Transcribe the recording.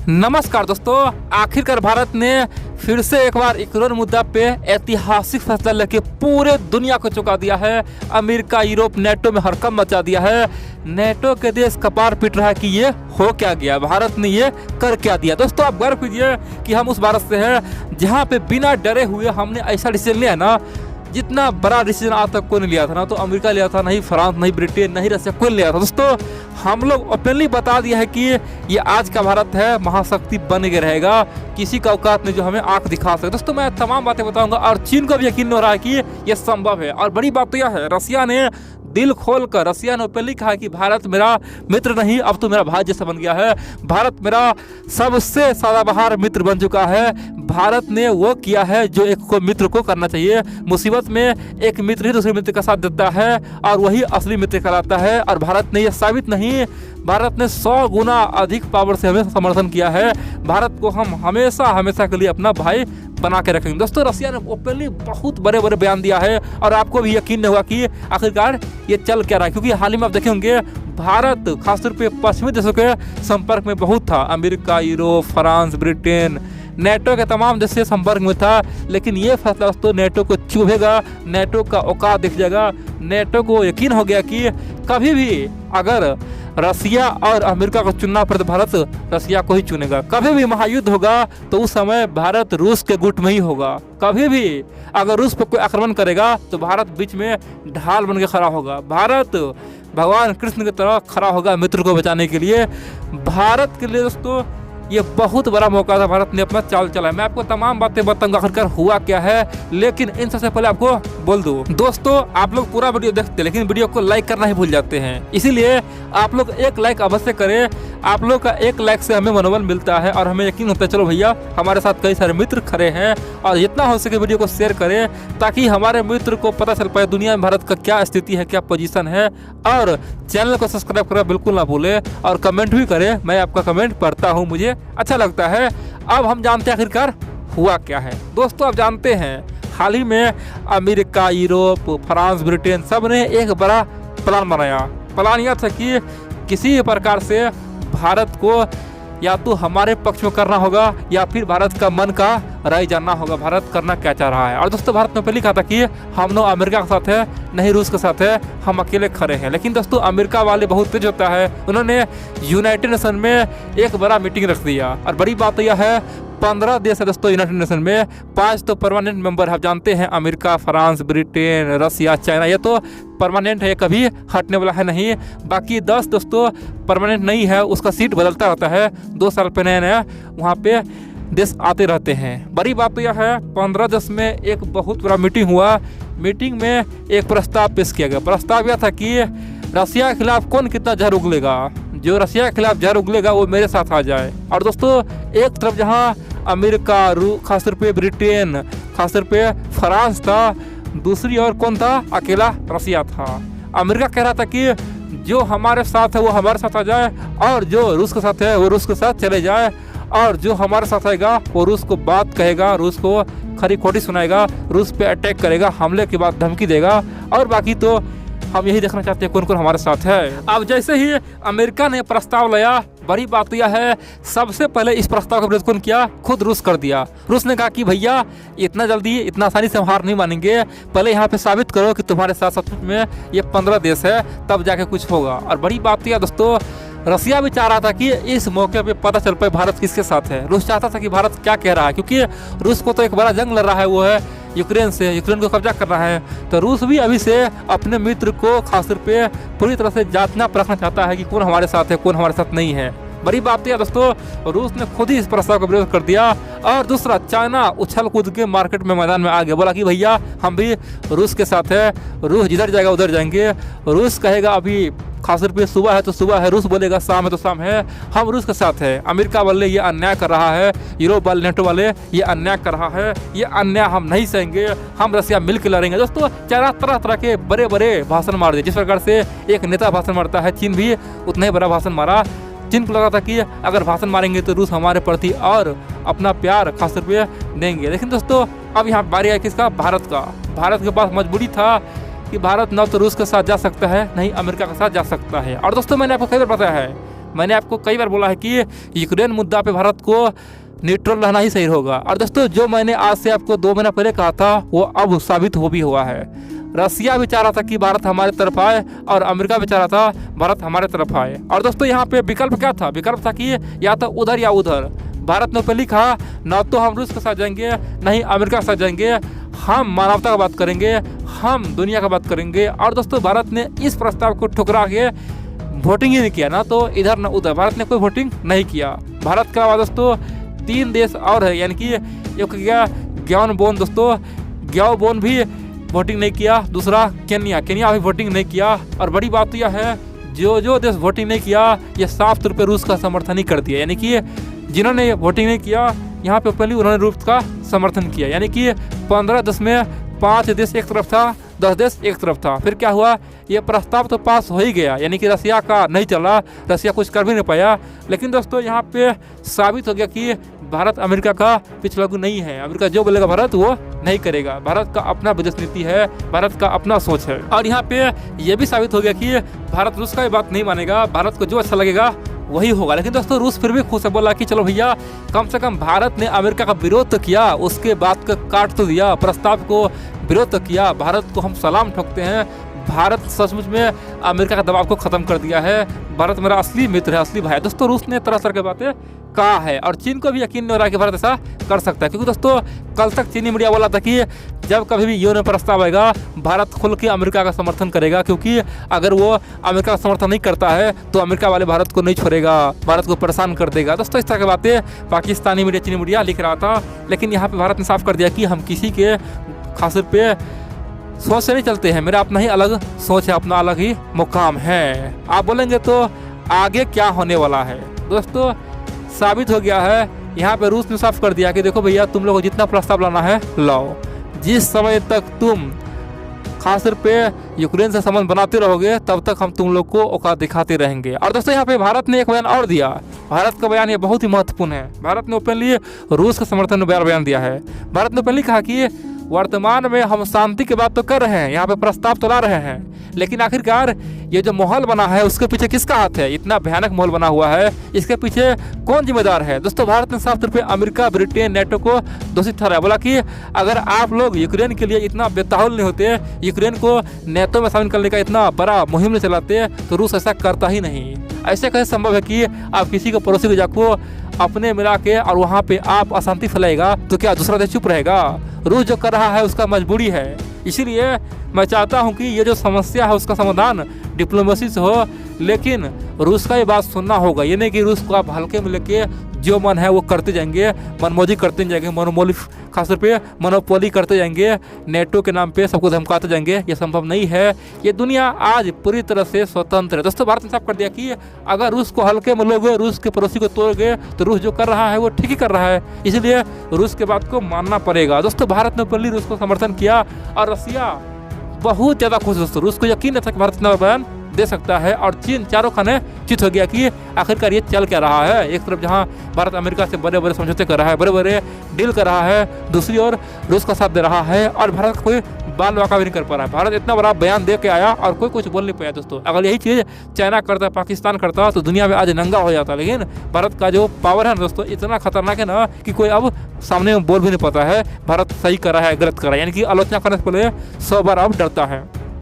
नमस्कार दोस्तों, आखिरकार भारत ने फिर से एक बार यूक्रेन मुद्दा पे ऐतिहासिक फैसला लेके पूरे दुनिया को चौंका दिया है। अमेरिका, यूरोप, नेटो में हड़कंप मचा दिया है। नेटो के देश कपार पीट रहा है कि ये हो क्या गया, भारत ने ये कर क्या दिया। दोस्तों आप गर्व कीजिए कि हम उस भारत से हैं जहाँ पे बिना डरे हुए हमने ऐसा डिसीजन लिया है ना, जितना बड़ा डिसीजन आज तक कोई नहीं लिया था। ना तो अमेरिका लिया था, नहीं फ्रांस, नहीं ब्रिटेन, नहीं रशिया, कोई नहीं लिया था। दोस्तों हम लोग ओपनली बता दिया है कि ये आज का भारत है, महाशक्ति बन के रहेगा, किसी का औकात नहीं जो हमें आंख दिखा सके। दोस्तों मैं तमाम बातें बताऊंगा और चीन को भी यकीन हो रहा है कि ये संभव है। और बड़ी बात तो यह है, रशिया ने दिल खोलकर, रशिया ने ओपनली कहा कि भारत मेरा मित्र नहीं, अब तो मेरा भाई जैसा बन गया है। भारत मेरा सबसे सदाबहार मित्र बन चुका है। भारत ने वो किया है जो एक को मित्र को करना चाहिए। मुसीबत में एक मित्र ही दूसरे मित्र का साथ देता है और वही असली मित्र कहलाता है। और भारत ने यह साबित नहीं, भारत ने 100 गुना अधिक पावर से हमें समर्थन किया है। भारत को हम हमेशा हमेशा के लिए अपना भाई बना के रखेंगे। दोस्तों रशिया ने ओपनली बहुत बड़े बड़े बयान दिया है और आपको भी यकीन नहीं होगा कि आखिरकार ये चल क्या रहा है। क्योंकि हाल ही में आप देखे होंगे भारत खासतौर पे पश्चिमी देशों के संपर्क में बहुत था। America, Europe, France, Britain, NATO के तमाम देश से संपर्क में था। लेकिन ये फैसला दोस्तों नेटो को चुभेगा, नेटो का औकात दिख जाएगा। नेटो को यकीन हो गया कि कभी भी अगर रशिया और अमेरिका को चुनना पड़े तो भारत रशिया को ही चुनेगा। कभी भी महायुद्ध होगा तो उस समय भारत रूस के गुट में ही होगा। कभी भी अगर रूस पर कोई आक्रमण करेगा तो भारत बीच में ढाल बन के खड़ा होगा। भारत भगवान कृष्ण की तरह खड़ा होगा मित्र को बचाने के लिए। भारत के लिए दोस्तों ये बहुत बड़ा मौका था, भारत ने अपना चाल चला है। मैं आपको तमाम बातें बताऊंगा आखिरकार हुआ क्या है, लेकिन इन सबसे पहले आपको बोल दूं दोस्तों, आप लोग पूरा वीडियो देखते हैं लेकिन वीडियो को लाइक करना ही भूल जाते हैं। इसीलिए आप लोग एक लाइक अवश्य करें। आप लोग का एक लाइक से हमें मनोबल मिलता है और हमें यकीन होता है चलो भैया हमारे साथ कई सारे मित्र खड़े हैं। और जितना हो सके वीडियो को शेयर करें ताकि हमारे मित्र को पता चल पाए दुनिया में भारत का क्या स्थिति है, क्या पोजीशन है। और चैनल को सब्सक्राइब करना बिल्कुल ना भूलें और कमेंट भी करें, मैं आपका कमेंट पढ़ता हूँ, मुझे अच्छा लगता है। अब हम जानते हैं आखिरकार हुआ क्या है। दोस्तों आप जानते हैं हाल ही में अमेरिका, यूरोप, फ्रांस, ब्रिटेन सब ने एक बड़ा प्लान बनाया। प्लान यह था कि किसी प्रकार से भारत को या तो हमारे पक्ष में करना होगा या फिर भारत का मन का राय जानना होगा, भारत करना क्या चाह रहा है। और दोस्तों भारत ने पहले कहा था कि हम लोग अमेरिका के साथ है, नहीं रूस के साथ है, हम अकेले खड़े हैं। लेकिन दोस्तों अमेरिका वाले बहुत तेज होता है, उन्होंने यूनाइटेड नेशन में एक बड़ा मीटिंग रख दिया। और बड़ी बात यह है 15 देश है दोस्तों यूनाइटेड नेशन में, 5 तो परमानेंट मेंबर आप जानते हैं, America, France, Britain, Russia, China, ये तो परमानेंट है, कभी हटने वाला है नहीं। बाकी 10 दोस्तों परमानेंट नहीं है, उसका सीट बदलता रहता है, 2 साल पे नया नया वहाँ पे देश आते रहते हैं। बड़ी बात तो यह है 15 देश में एक बहुत बड़ा मीटिंग हुआ। मीटिंग में एक प्रस्ताव पेश किया गया। प्रस्ताव यह था कि रशिया के खिलाफ कौन कितना जहर उगलेगा, जो रशिया के खिलाफ जहर उगलेगा वो मेरे साथ आ जाए। और दोस्तों एक तरफ जहां अमेरिका, खासतौर पे ब्रिटेन, खासतौर पे फ्रांस था, दूसरी ओर कौन था, अकेला रशिया था। अमेरिका कह रहा था कि जो हमारे साथ है वो हमारे साथ आ जाए और जो रूस के साथ है वो रूस के साथ चले जाए, और जो हमारे साथ आएगा वो रूस को बात कहेगा, रूस को खरी खोटी सुनाएगा, रूस पे अटैक करेगा, हमले के बाद धमकी देगा, और बाकी तो हम यही देखना चाहते हैं कौन कौन हमारे साथ है। अब जैसे ही अमेरिका ने प्रस्ताव लाया, बड़ी बात यह है सबसे पहले इस प्रस्ताव का विरोध कौन किया, खुद रूस कर दिया। रूस ने कहा कि भैया इतना जल्दी इतना आसानी से हम हार नहीं मानेंगे, पहले यहाँ पे साबित करो कि तुम्हारे साथ सचमुच में ये 15 देश है, तब जाके कुछ होगा। और बड़ी बात यह दोस्तों रशिया भी चाह रहा था कि इस मौके पे पता चल पाए भारत किसके साथ है। रूस चाहता था कि भारत क्या कह रहा है, क्योंकि रूस को तो एक बड़ा जंग लड़ रहा है, वो है यूक्रेन से, यूक्रेन को कब्जा कर रहा है। तो रूस भी अभी से अपने मित्र को खासतौर पे पूरी तरह से जांचना परखना चाहता है कि कौन हमारे साथ है, कौन हमारे साथ नहीं है। बड़ी बात यह दोस्तों रूस ने खुद ही इस प्रस्ताव का विरोध कर दिया। और दूसरा चाइना उछल कूद के मार्केट में मैदान में आ गया, बोला कि भैया हम भी रूस के साथ है, रूस जिधर जाएगा उधर जाएंगे। रूस कहेगा अभी खासतौर पे सुबह है तो सुबह है, रूस बोलेगा शाम है तो शाम है, हम रूस के साथ है। अमेरिका वाले ये अन्याय कर रहा है, यूरोप वाले, नेटो वाले ये अन्याय कर रहा है, ये अन्याय हम नहीं सहेंगे, हम रशिया मिल के लड़ेंगे। दोस्तों चाइना तरह तरह के बड़े बड़े भाषण मार दिए। जिस प्रकार से एक नेता भाषण मारता है, चीन भी उतना ही बड़ा भाषण मारा। चीन को लगा था कि अगर भाषण मारेंगे तो रूस हमारे प्रति और अपना प्यार खासतौर पे देंगे। लेकिन दोस्तों अब यहाँ बारी है किसका, भारत का। भारत के पास मजबूरी था कि भारत न तो रूस के साथ जा सकता है, नहीं अमेरिका के साथ जा सकता है। और दोस्तों मैंने आपको कई बार बताया है मैंने आपको कई बार बोला है कि यूक्रेन मुद्दा पे भारत को न्यूट्रल रहना ही सही होगा। और दोस्तों जो मैंने आज से आपको 2 महीना पहले कहा था वो अब साबित हो भी हुआ है। रसिया भी चाह रहा था कि भारत हमारे तरफ आए और अमेरिका भी चाह रहा था भारत हमारे तरफ आए। और दोस्तों यहाँ पे विकल्प क्या था? विकल्प था कि या तो उधर या उधर। भारत ने पहले कहा न तो हम रूस के साथ जाएंगे न ही अमेरिका के साथ जाएंगे, हम मानवता का बात करेंगे, हम दुनिया का बात करेंगे। और दोस्तों भारत ने इस प्रस्ताव को ठुकरा के वोटिंग ही नहीं किया, ना तो इधर न उधर। भारत ने कोई वोटिंग नहीं किया। भारत के अलावा दोस्तों 3 देश और है, यानी कि एक गया ग्याओबोन। दोस्तों ग्याओबोन भी वोटिंग नहीं किया। दूसरा केन्या भी वोटिंग नहीं किया। और बड़ी बात तो यह है जो देश वोटिंग नहीं किया ये साफ तौर पर रूस का समर्थन ही कर दिया। यानी कि जिन्होंने वोटिंग नहीं किया यहाँ पे पहले उन्होंने रूस का समर्थन किया। यानी कि 15 देश में 5 देश एक तरफ था, 10 देश एक तरफ था। फिर क्या हुआ? ये प्रस्ताव तो पास हो ही गया, यानी कि रसिया का नहीं चला, रसिया कुछ कर भी नहीं पाया। लेकिन दोस्तों यहाँ पे साबित हो गया कि भारत अमेरिका का पिछलग्गू नहीं है। अमेरिका जो बोलेगा भारत वो नहीं करेगा। भारत का अपना विदेश नीति है, भारत का अपना सोच है। और यहाँ पे ये भी साबित हो गया कि भारत रूस का भी बात नहीं मानेगा, भारत को जो अच्छा लगेगा वही होगा। लेकिन दोस्तों रूस फिर भी खुश है, बोला कि चलो भैया कम से कम भारत ने अमेरिका का विरोध तो किया, उसके बाद का काट तो दिया, प्रस्ताव को विरोध तो किया, भारत को हम सलाम ठोकते हैं। भारत सचमुच में अमेरिका का दबाव को खत्म कर दिया है। भारत मेरा असली मित्र है, असली भाई है। दोस्तों रूस ने तरह तरह की बातें कहा है और चीन को भी यकीन नहीं हो रहा है कि भारत ऐसा कर सकता है। क्योंकि दोस्तों कल तक चीनी मीडिया बोला था कि जब कभी भी यूएन में प्रस्ताव आएगा भारत खुल के अमेरिका का समर्थन करेगा, क्योंकि अगर वो अमेरिका का समर्थन नहीं करता है तो अमेरिका वाले भारत को नहीं छोड़ेगा, भारत को परेशान कर देगा। दोस्तों इस तरह की बातें पाकिस्तानी मीडिया, चीनी मीडिया लिख रहा था। लेकिन यहाँ पे भारत ने साफ कर दिया कि हम किसी के खास पे सोच से नहीं चलते हैं, मेरा अपना ही अलग सोच है, अपना अलग ही मुकाम है। आप बोलेंगे तो आगे क्या होने वाला है? दोस्तों साबित हो गया है, यहाँ पे रूस ने साफ कर दिया कि देखो भैया तुम लोग को जितना प्रस्ताव लाना है लाओ, जिस समय तक तुम खास तौर पे यूक्रेन से संबंध बनाते रहोगे तब तक हम तुम लोग को औकात दिखाते रहेंगे। और दोस्तों यहाँ पे भारत ने एक बयान और दिया। भारत का बयान ये बहुत ही महत्वपूर्ण है। भारत ने ओपनली रूस के समर्थन में बयान दिया है। भारत ने ओपनली कहा कि वर्तमान में हम शांति की बात तो कर रहे हैं, यहाँ पे प्रस्ताव तो ला रहे हैं, लेकिन आखिरकार ये जो माहौल बना है उसके पीछे किसका हाथ है? इतना भयानक माहौल बना हुआ है, इसके पीछे कौन जिम्मेदार है? दोस्तों भारत ने साफ तौर पे अमेरिका, ब्रिटेन, नेटो को दोषी ठहराया। बोला कि अगर आप लोग यूक्रेन के लिए इतना बेताहुल नहीं होते, यूक्रेन को नेटो में शामिल करने का इतना बड़ा मुहिम नहीं चलाते तो रूस ऐसा करता ही नहीं। ऐसे कैसे संभव है कि आप किसी को पड़ोसी को जाको अपने मिला के और वहाँ पे आप अशांति फैलाएगा तो क्या दूसरा देश चुप रहेगा? रूस जो कर रहा है उसका मजबूरी है। इसीलिए मैं चाहता हूं कि ये जो समस्या है उसका समाधान डिप्लोमेसी से हो, लेकिन रूस का ये बात सुनना होगा। ये नहीं कि रूस को आप हल्के में लेके जो मन है वो करते जाएंगे, मनमोजी करते जाएंगे, मनोमोली खासतौर पे मोनोपोली करते जाएंगे, नेटो के नाम पे सबको धमकाते जाएंगे। ये संभव नहीं है। ये दुनिया आज पूरी तरह से स्वतंत्र है। दोस्तों भारत ने साफ कर दिया कि अगर रूस को हल्के में लोगे, रूस के पड़ोसी को तोड़ोगे तो रूस जो कर रहा है वो ठीक ही कर रहा है, इसलिए रूस के बात को मानना पड़ेगा। दोस्तों भारत ने ओपनली रूस को समर्थन किया और रसिया बहुत ज़्यादा खुश। दोस्तों रूस को यकीन नहीं था कि भारत इतना बयान दे सकता है और चीन चारों खाने चित हो गया कि आखिरकार ये चल क्या रहा है। एक तरफ जहां भारत अमेरिका से बड़े बड़े समझौते कर रहा है, बड़े बड़े डील कर रहा है, दूसरी ओर रूस का साथ दे रहा है और भारत कोई बाल वाका भी नहीं कर पा रहा है। भारत इतना बड़ा बयान दे के आया और कोई कुछ बोल नहीं पाया। दोस्तों अगर यही चीज़ चाइना करता, पाकिस्तान करता तो दुनिया में आज नंगा हो जाता। लेकिन भारत का जो पावर है ना दोस्तों इतना खतरनाक है ना कि कोई अब सामने में बोल भी नहीं पाता है भारत सही कर रहा है गलत कर रहा है, यानी कि आलोचना करने से पहले 100 बार अब डरता है।